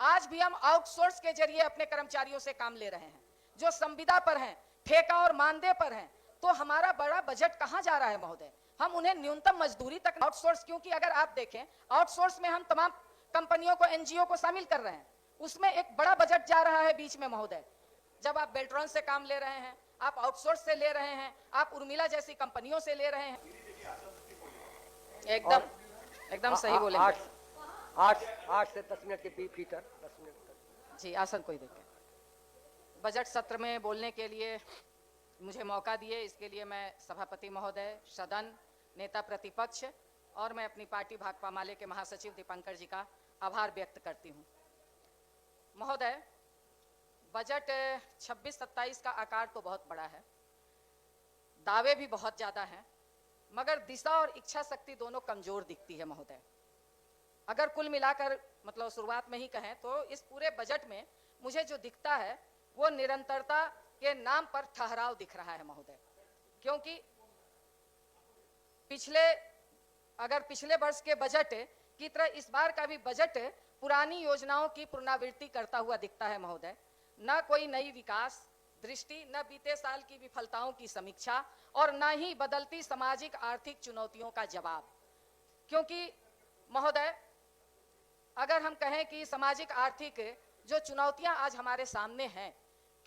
आज भी हम आउटसोर्स के जरिए अपने कर्मचारियों से काम ले रहे हैं, जो संविदा पर हैं, ठेका और मानदेय पर हैं। तो हमारा बड़ा बजट कहां जा रहा है महोदय? हम उन्हें न्यूनतम मजदूरी तक आउटसोर्स, क्योंकि अगर आप देखें आउटसोर्स में हम तमाम कंपनियों को, एनजीओ को शामिल कर रहे हैं, उसमें एक बड़ा बजट जा रहा है बीच में महोदय। जब आप बेल्ट्रॉन से काम ले रहे हैं, आप आउटसोर्स से ले रहे हैं, आप उर्मिला जैसी कंपनियों से ले रहे हैं। एकदम सही बोले। 8 से 10 मिनट के भीतर 10 मिनट जी, आसन कोई देखें। बजट सत्र में बोलने के लिए मुझे मौका दिए, इसके लिए मैं सभापति महोदय, सदन, नेता प्रतिपक्ष और मैं अपनी पार्टी भाकपा माले के महासचिव दीपांकर जी का आभार व्यक्त करती हूं। महोदय, बजट 26-27 का आकार तो बहुत बड़ा है, दावे भी बहुत ज्यादा हैं, मगर दिशा और इच्छा शक्ति दोनों कमजोर दिखती है महोदय। अगर कुल मिलाकर मतलब शुरुआत में ही कहें तो इस पूरे बजट में मुझे जो दिखता है वो निरंतरता के नाम पर ठहराव दिख रहा है महोदय। क्योंकि पिछले वर्ष के बजट की तरह इस बार का भी बजट पुरानी योजनाओं की पुनरावृत्ति करता हुआ दिखता है महोदय। न कोई नई विकास दृष्टि, न बीते साल की विफलताओं की समीक्षा और न ही बदलती सामाजिक आर्थिक चुनौतियों का जवाब। क्योंकि महोदय, अगर हम कहें कि सामाजिक आर्थिक जो चुनौतियां आज हमारे सामने हैं,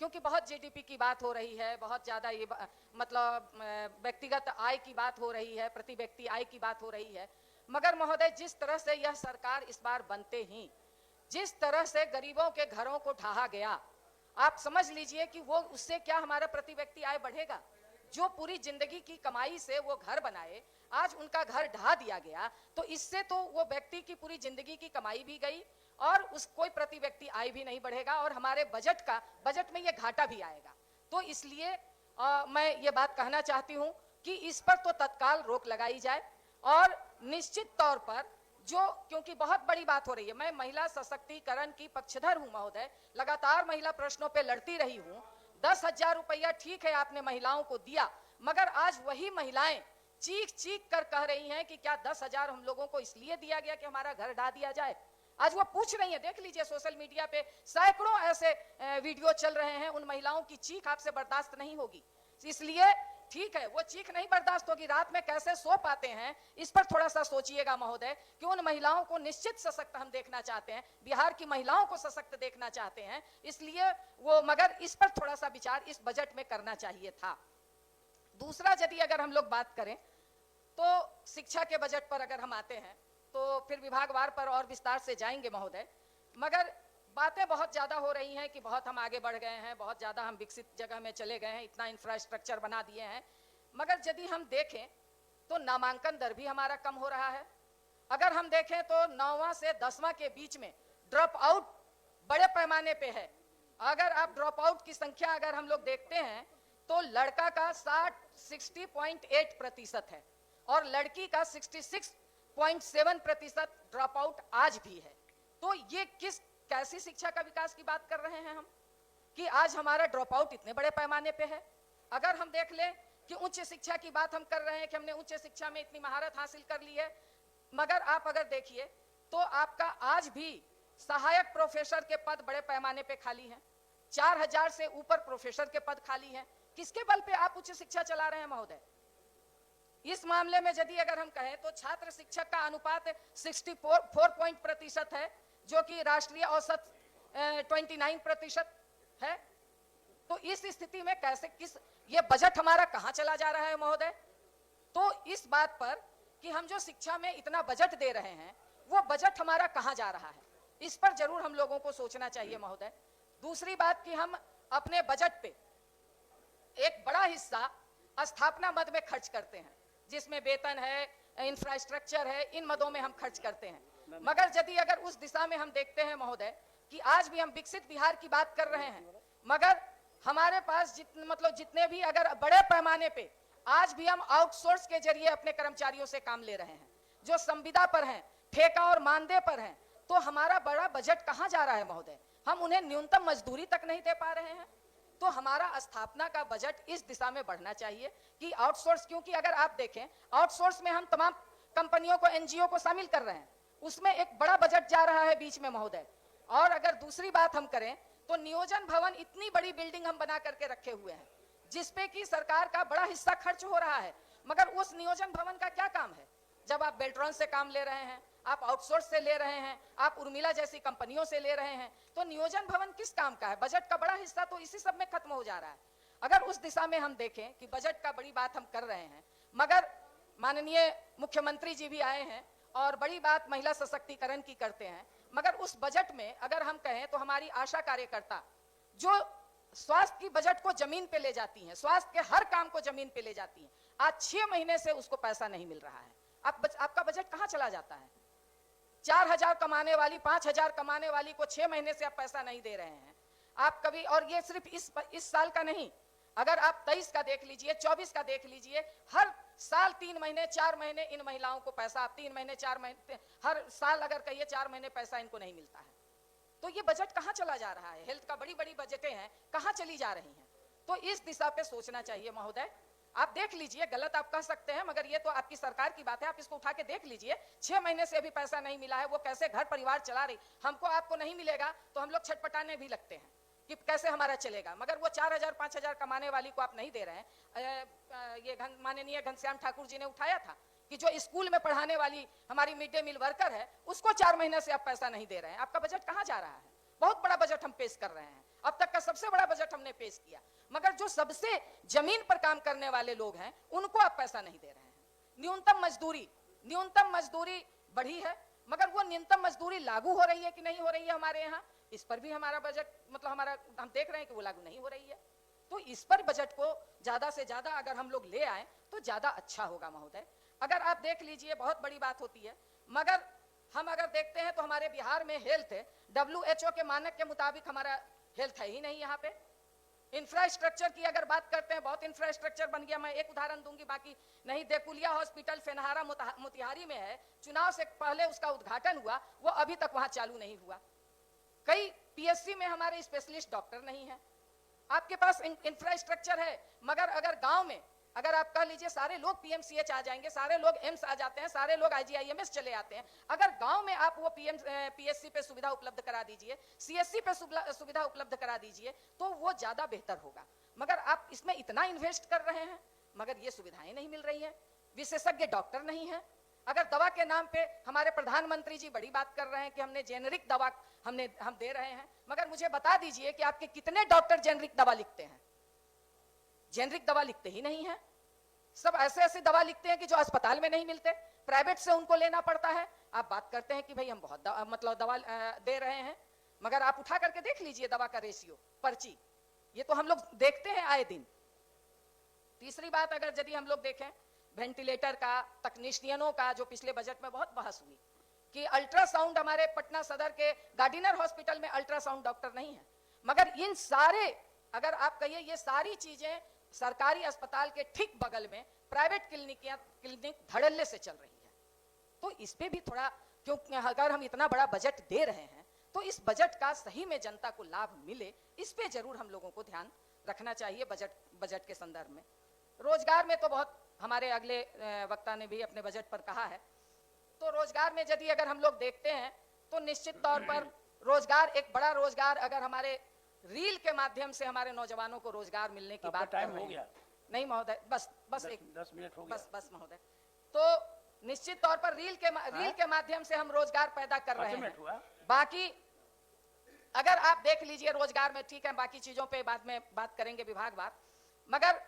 क्योंकि बहुत जीडीपी की बात हो रही है, बहुत ज्यादा ये मतलब व्यक्तिगत आय की बात हो रही है, प्रति व्यक्ति आय की बात हो रही है, मगर महोदय जिस तरह से यह सरकार इस बार बनते ही जिस तरह से गरीबों के घरों को ढहा गया, आप समझ लीजिए कि वो उससे क्या हमारा प्रति व्यक्ति आय बढ़ेगा? जो पूरी जिंदगी की कमाई से वो घर बनाए, आज उनका घर ढा दिया गया, तो इससे तो वो व्यक्ति की पूरी जिंदगी की कमाई भी गई और उस कोई प्रति व्यक्ति आय भी नहीं बढ़ेगा और हमारे बजट में ये घाटा भी आएगा। तो इसलिए मैं ये बात कहना चाहती हूं कि इस पर तो तत्काल रोक लगाई जाए और निश्चित तौर पर क्योंकि बहुत बड़ी बात हो रही है, मैं महिला सशक्तिकरण की पक्षधर हूं महोदय, लगातार महिला प्रश्नों पे लड़ती रही हूं। 10,000 रुपया ठीक है आपने महिलाओं को दिया, मगर आज वही महिलाएं चीख कर कह रही हैं कि क्या 10,000 हम लोगों को इसलिए दिया गया कि हमारा घर ढा दिया जाए? आज वो पूछ रही है, देख लीजिए सोशल मीडिया पे सैकड़ों ऐसे वीडियो चल रहे हैं। उन महिलाओं की चीख आपसे बर्दाश्त नहीं होगी, इसलिए ठीक है वो चीख नहीं बर्दाश्त होगी, रात में कैसे सो पाते हैं इस पर थोड़ा सा सोचिएगा महोदय, कि उन महिलाओं को निश्चित सशक्त हम देखना चाहते हैं, बिहार की महिलाओं को सशक्त देखना चाहते हैं, इसलिए वो मगर इस पर थोड़ा सा विचार इस बजट में करना चाहिए था। दूसरा, यदि अगर हम लोग बात करें तो शिक्षा के बजट पर अगर हम आते हैं तो फिर विभागवार पर और विस्तार से जाएंगे महोदय, मगर बातें बहुत ज्यादा हो रही हैं कि बहुत हम आगे बढ़ गए हैं, बहुत ज्यादा हम विकसित जगह में चले गए हैं, इतना इंफ्रास्ट्रक्चर बना दिए हैं, मगर यदि हम देखें तो नामांकन दर भी हमारा कम हो रहा है। अगर हम देखें तो 9वां से 10वां के बीच में ड्रॉप आउट बड़े पैमाने पे है। अगर आप ड्रॉप आउट की संख्या अगर हम लोग देखते हैं तो लड़का का 60.8% है और लड़की का 66.7% ड्रॉप आउट आज भी है। तो ये कैसी शिक्षा का विकास की बात कर रहे हैं हम कि आज हमारा ड्रॉप आउट इतने बड़े पैमाने पे है? अगर हम देख लें कि उच्च शिक्षा की बात हम कर रहे हैं कि हमने उच्च शिक्षा में इतनी महारत हासिल कर ली है, मगर आप अगर देखिए तो आपका आज भी सहायक प्रोफेसर के पद बड़े पैमाने पे खाली हैं, 4000 से ऊपर प्रोफेसर के पद खाली हैं। किसके बल पे आप उच्च शिक्षा चला रहे हैं महोदय? इस मामले में यदि अगर हम कहें तो छात्र शिक्षक का अनुपात 64% है, जो कि राष्ट्रीय औसत 29% है। तो इस स्थिति में कैसे ये बजट हमारा कहां चला जा रहा है महोदय? तो इस बात पर कि हम जो शिक्षा में इतना बजट दे रहे हैं वो बजट हमारा कहां जा रहा है, इस पर जरूर हम लोगों को सोचना चाहिए महोदय। दूसरी बात कि हम अपने बजट पे एक बड़ा हिस्सा स्थापना मद में खर्च करते हैं, जिसमें वेतन है, इंफ्रास्ट्रक्चर है, इन मदों में हम खर्च करते हैं। मगर यदि अगर उस दिशा में हम देखते हैं महोदय कि आज भी हम विकसित बिहार की बात कर रहे हैं, मगर हमारे पास जितने भी अगर बड़े पैमाने पे आज भी हम आउटसोर्स के जरिए अपने कर्मचारियों से काम ले रहे हैं, जो संविदा पर हैं, ठेका और मानदेय पर हैं, तो हमारा बड़ा बजट कहां जा रहा है महोदय? हम उन्हें न्यूनतम मजदूरी तक नहीं दे पा रहे हैं। तो हमारा स्थापना का बजट इस दिशा में बढ़ना चाहिए कि आउटसोर्स, क्योंकि अगर आप देखें आउटसोर्स में हम तमाम कंपनियों को, एनजीओ को शामिल कर रहे हैं, उसमें एक बड़ा बजट जा रहा है बीच में महोदय। और अगर दूसरी बात हम करें तो नियोजन भवन इतनी बड़ी बिल्डिंग हम बना करके रखे हुए हैं जिसपे कि सरकार का बड़ा हिस्सा खर्च हो रहा है, मगर उस नियोजन भवन का क्या काम है? जब आप बेल्ट्रॉन से काम ले रहे हैं, आप आउटसोर्स से ले रहे हैं, आप उर्मिला जैसी कंपनियों से ले रहे हैं, तो नियोजन भवन किस काम का है? बजट का बड़ा हिस्सा तो इसी सब में खत्म हो जा रहा है। अगर उस दिशा में हम देखें कि बजट का बड़ी बात हम कर रहे हैं, मगर माननीय मुख्यमंत्री जी भी आए हैं और बड़ी बात महिला सशक्तिकरण की करते हैं, मगर उस बजट में अगर हम कहें तो हमारी आशा कार्यकर्ता जो स्वास्थ्य की बजट को जमीन पे ले जाती हैं, स्वास्थ्य के हर काम को जमीन पे ले जाती हैं, आज 6 महीने से उसको पैसा नहीं मिल रहा है। आपका बजट कहां चला जाता है? 4,000 कमाने वाली, 5,000 कमाने वाली को 6 महीने से आप पैसा नहीं दे रहे हैं। आप कभी, और ये सिर्फ इस साल का नहीं, अगर आप 23 का देख लीजिए, 24 का देख लीजिए, हर साल 3 महीने 4 महीने इन महिलाओं को पैसा, आप 3 महीने 4 महीने हर साल अगर कहिए 4 महीने पैसा इनको नहीं मिलता है। तो ये बजट कहां चला जा रहा है? हेल्थ का बड़ी बड़ी बजटें हैं, कहां चली जा रही हैं? तो इस दिशा पे सोचना चाहिए महोदय। आप देख लीजिए, गलत आप कह सकते हैं, मगर ये तो आपकी सरकार की बात है, आप इसको उठा के देख लीजिए। 6 महीने से अभी पैसा नहीं मिला है, वो कैसे घर परिवार चला रही। हमको आपको नहीं मिलेगा तो हम लोग छटपटाने भी लगते हैं कि कैसे हमारा चलेगा, मगर वो 4,000 5,000 कमाने वाली को आप नहीं दे रहे हैं। ये माननीय घनश्याम ठाकुर जी ने उठाया था कि जो स्कूल में पढ़ाने वाली हमारी मिड डे मील वर्कर है, उसको 4 महीने से आप पैसा नहीं दे रहे हैं। आपका बजट कहां जा रहा है? बहुत बड़ा बजट हम पेश कर रहे हैं, अब तक का सबसे बड़ा बजट हमने पेश किया, मगर जो सबसे जमीन पर काम करने वाले लोग हैं उनको आप पैसा नहीं दे रहे हैं। न्यूनतम मजदूरी बढ़ी है, मगर वो न्यूनतम मजदूरी लागू हो रही है कि नहीं हो रही है हमारे यहाँ, इस पर भी हमारा बजट, मतलब हम देख रहे हैं कि वो लागू नहीं हो रही है। तो इस पर बजट को ज्यादा से ज्यादा अगर हम लोग ले आए तो ज्यादा अच्छा होगा महोदय। अगर आप देख लीजिए, बहुत बड़ी बात होती है, मगर हम अगर देखते हैं तो हमारे बिहार में हेल्थ WHO के मानक के मुताबिक हमारा हेल्थ है ही नहीं। यहाँ पे इंफ्रास्ट्रक्चर की अगर बात करते हैं, बहुत इंफ्रास्ट्रक्चर बन गया। मैं एक उदाहरण दूंगी, बाकी नहीं। देकुलिया हॉस्पिटल फेनहारा मोतिहारी में है, चुनाव से पहले उसका उद्घाटन हुआ, वो अभी तक वहां चालू नहीं हुआ। कई PSC में हमारे स्पेशलिस्ट डॉक्टर नहीं है। आपके पास इंफ्रास्ट्रक्चर है, मगर अगर गांव में अगर आप कह लीजिए सारे लोग PMCH आ जाएंगे, सारे लोग एम्स आ जाते हैं, सारे लोग IGIMS चले आते हैं, अगर गांव में आप वो PSC पे सुविधा उपलब्ध करा दीजिए, CSC पे सुविधा उपलब्ध करा दीजिए, तो वो ज्यादा बेहतर होगा। मगर आप इसमें इतना इन्वेस्ट कर रहे हैं, मगर ये सुविधाएं नहीं मिल रही है, विशेषज्ञ डॉक्टर नहीं है। अगर दवा के नाम पे हमारे प्रधानमंत्री जी बड़ी बात कर रहे हैं कि हमने जेनरिक दवा हम दे रहे हैं, मगर मुझे बता दीजिए कि आपके कितने डॉक्टर जेनरिक दवा लिखते हैं? जेनरिक दवा लिखते ही नहीं है। सब ऐसे दवा लिखते हैं कि जो अस्पताल में नहीं मिलते, प्राइवेट से उनको लेना पड़ता है। आप बात करते हैं कि भाई हम बहुत दवा दे रहे हैं, मगर आप उठा करके देख लीजिए दवा का रेशियो, पर्ची, ये तो हम लोग देखते हैं आए दिन। तीसरी बात, अगर यदि हम लोग देखें वेंटिलेटर का, तकनीशियनों का, जो पिछले बजट में बहुत बहस हुई कि अल्ट्रासाउंड, हमारे पटना सदर के गार्डिनर हॉस्पिटल में अल्ट्रासाउंड डॉक्टर नहीं है, मगर इन सारे, अगर आप कहिए ये सारी चीजें सरकारी अस्पताल के ठीक बगल में प्राइवेट क्लिनिक धड़ल्ले से चल रही है। तो इस पे भी थोड़ा, क्योंकि अगर हम इतना बड़ा बजट दे रहे हैं तो इस बजट का सही में जनता को लाभ मिले, इस पे जरूर हम लोगों को ध्यान रखना चाहिए बजट के संदर्भ में। रोजगार में तो बहुत हमारे अगले वक्ता ने भी अपने बजट पर कहा है। तो रोजगार में यदि अगर हम लोग देखते हैं तो निश्चित तौर पर रोजगार, एक बड़ा रोजगार अगर हमारे रील के माध्यम से हमारे नौजवानों को रोजगार मिलने की बात कर रहे हैं। नहीं महोदय, बस एक 10 मिनट हो गया। बस महोदय, तो निश्चित तौर पर रील के माध्यम से हम रोजगार पैदा कर रहे हैं। बाकी अगर आप देख लीजिए रोजगार में, ठीक है, बाकी चीजों पे बाद में बात करेंगे विभागवार, मगर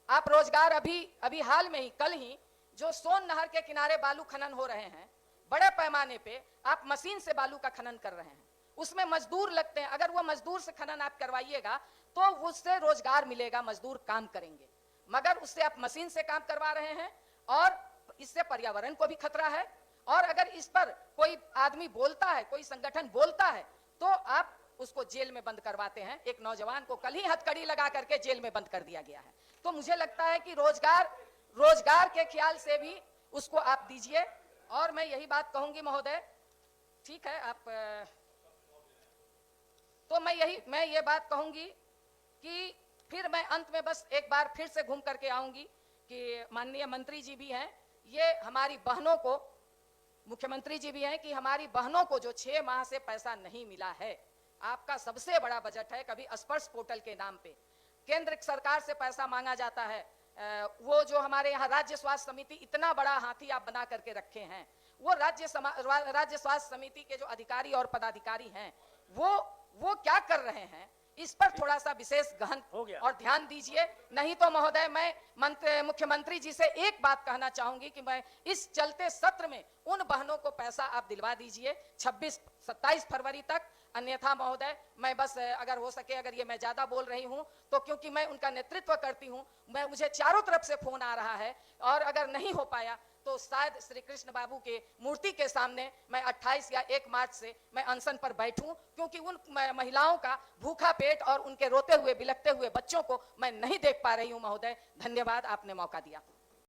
आप रोजगार अभी हाल में ही, कल ही, जो सोन नहर के किनारे बालू खनन हो रहे हैं, बड़े पैमाने पे आप मशीन से बालू का खनन कर रहे हैं, उसमें मजदूर लगते हैं। अगर वो मजदूर से खनन आप करवाइएगा तो उससे रोजगार मिलेगा, मजदूर काम करेंगे, मगर उससे आप मशीन से काम करवा रहे हैं और इससे पर्यावरण को भी खतरा है। और अगर इस पर कोई आदमी बोलता है, कोई संगठन बोलता है, तो आप उसको जेल में बंद करवाते हैं। एक नौजवान को कल ही हथकड़ी लगा करके जेल में बंद कर दिया गया है। तो मुझे लगता है कि रोजगार के ख्याल से भी उसको आप दीजिए। और मैं यही बात कहूंगी महोदय, ठीक है, आप तो मैं ये बात कहूंगी कि फिर मैं अंत में बस एक बार फिर से घूम करके आऊंगी कि माननीय मंत्री जी भी हैं, ये हमारी बहनों को मुख्यमंत्री जी भी हैं कि हमारी बहनों को जो 6 माह से पैसा नहीं मिला है, आपका सबसे बड़ा बजट है, कभी स्पर्श पोर्टल के नाम पे केंद्र सरकार से पैसा मांगा जाता है। वो जो हमारे यहाँ राज्य स्वास्थ्य समिति, इतना बड़ा हाथी आप बना करके रखे हैं, वो राज्य स्वास्थ्य समिति के जो अधिकारी और पदाधिकारी हैं, वो क्या कर रहे हैं, इस पर थोड़ा सा विशेष गहन और ध्यान दीजिए। नहीं तो महोदय, मैं मुख्यमंत्री जी से एक बात कहना चाहूंगी कि मैं इस चलते सत्र में उन बहनों को पैसा आप दिलवा दीजिए 26-27 फरवरी तक। अन्यथा महोदय, मैं बस अगर हो सके, अगर ये मैं ज्यादा बोल रही हूं तो क्योंकि मैं उनका नेतृत्व करती हूं, मुझे चारों तरफ से फोन आ रहा है, और अगर नहीं हो पाया तो शायद श्री कृष्ण बाबू के मूर्ति के सामने मैं 28 या 1 मार्च से मैं अनशन पर बैठूं, क्योंकि उन महिलाओं का भूखा पेट और उनके रोते हुए बिलखते हुए बच्चों को मैं नहीं देख पा रही हूं महोदय। धन्यवाद, आपने मौका दिया।